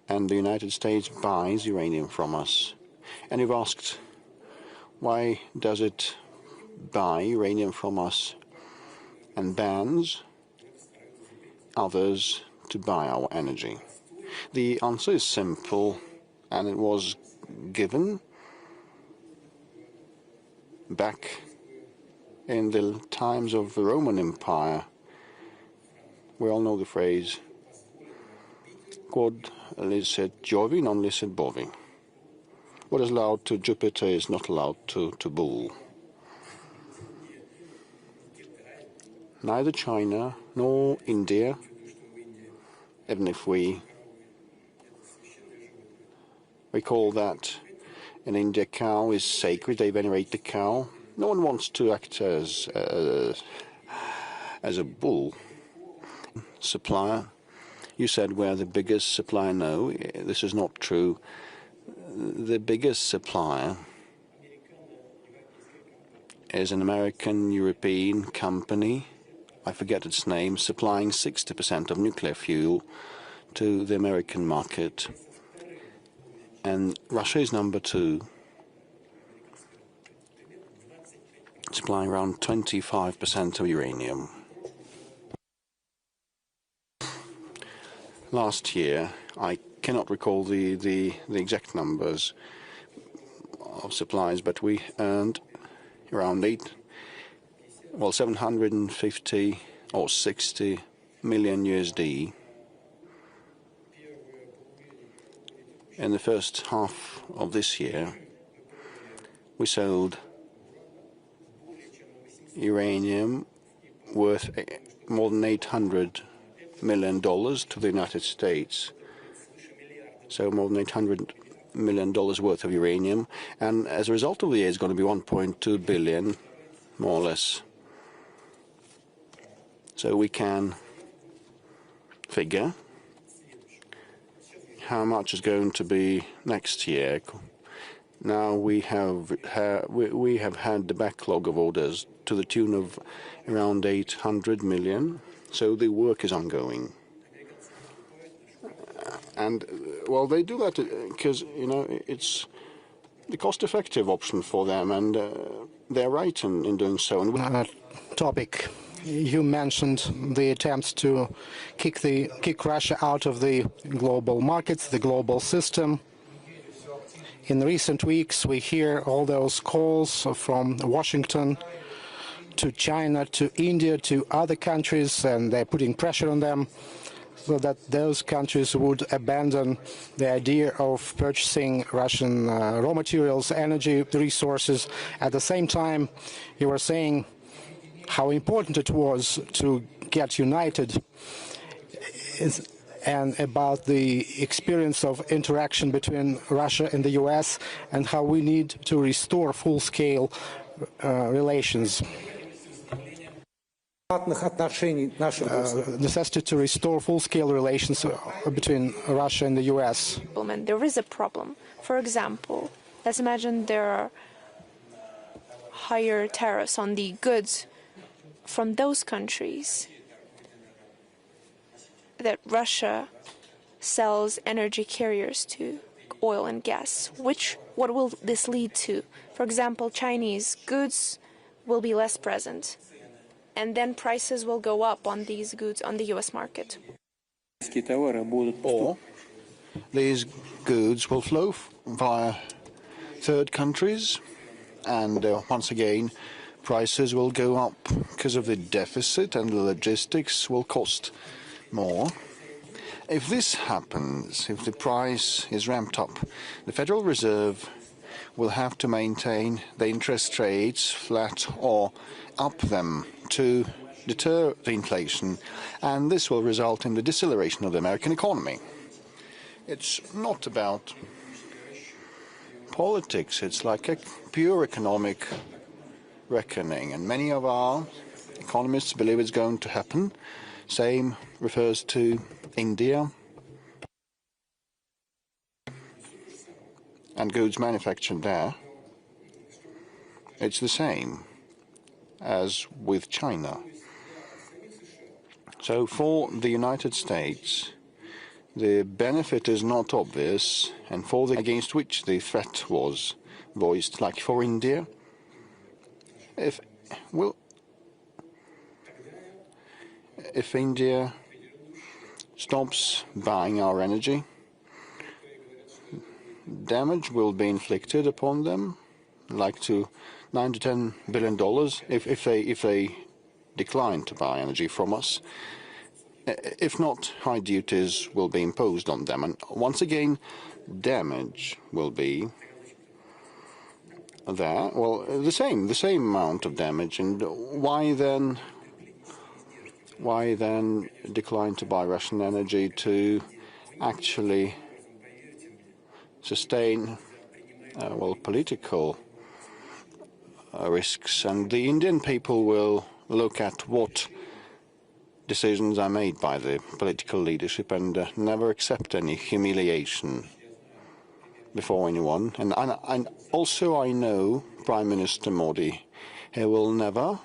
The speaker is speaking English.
and the United States buys uranium from us. And you've asked, why does it buy uranium from us and bans others to buy our energy? The answer is simple, and it was given back in the times of the Roman Empire. We all know the phrase, quod licet Jovi, non licet bovi. What is allowed to Jupiter is not allowed to Bull. Neither China nor India, even if we call that in India cow is sacred, they venerate the cow. No one wants to act as a bull. Supplier, you said we're the biggest supplier. No, this is not true. The biggest supplier is an American-European company, I forget its name, supplying 60% of nuclear fuel to the American market. And Russia is number 2, supplying around 25% of uranium. Last year, I cannot recall the exact numbers of supplies, but we earned around 750 or 60 million USD in the first half of this year. We sold uranium worth more than $800 million to the United States. So more than $800 million worth of uranium. And as a result of the year, it's going to be 1.2 billion, more or less. So we can figure how much is going to be next year. Now we have had the backlog of orders to the tune of around 800 million. So the work is ongoing. And, well, they do that because, it's the cost-effective option for them, and they're right in doing so. And topic. You mentioned the attempts to kick Russia out of the global markets, the global system. In recent weeks, we hear all those calls from Washington to China, to India, to other countries, and they're putting pressure on them so that those countries would abandon the idea of purchasing Russian raw materials, energy resources. At the same time, you were saying how important it was to get united and about the experience of interaction between Russia and the US and how we need to restore full-scale relations. Necessity to restore full-scale relations between Russia and the US. There is a problem. For example, let's imagine there are higher tariffs on the goods from those countries that Russia sells energy carriers to, oil and gas. What will this lead to? For example, Chinese goods will be less present, and then prices will go up on these goods on the US market. Or these goods will flow via third countries, and once again, prices will go up because of the deficit, and the logistics will cost more. If this happens, if the price is ramped up, the Federal Reserve will have to maintain the interest rates flat or up them to deter the inflation, and this will result in the deceleration of the American economy. It's not about politics, it's like a pure economic reckoning, and many of our economists believe it's going to happen. Same refers to India and goods manufactured there. It's the same as with China. So for the United States, the benefit is not obvious, and for the against which the threat was voiced, like for India, if India stops buying our energy, damage will be inflicted upon them, like to $9 to $10 billion if they decline to buy energy from us. If not, high duties will be imposed on them, and once again, damage will be there. Well, the same amount of damage. And why then decline to buy Russian energy to actually sustain political risks? And the Indian people will look at what decisions are made by the political leadership and never accept any humiliation before anyone. And also I know Prime Minister Modi, he will never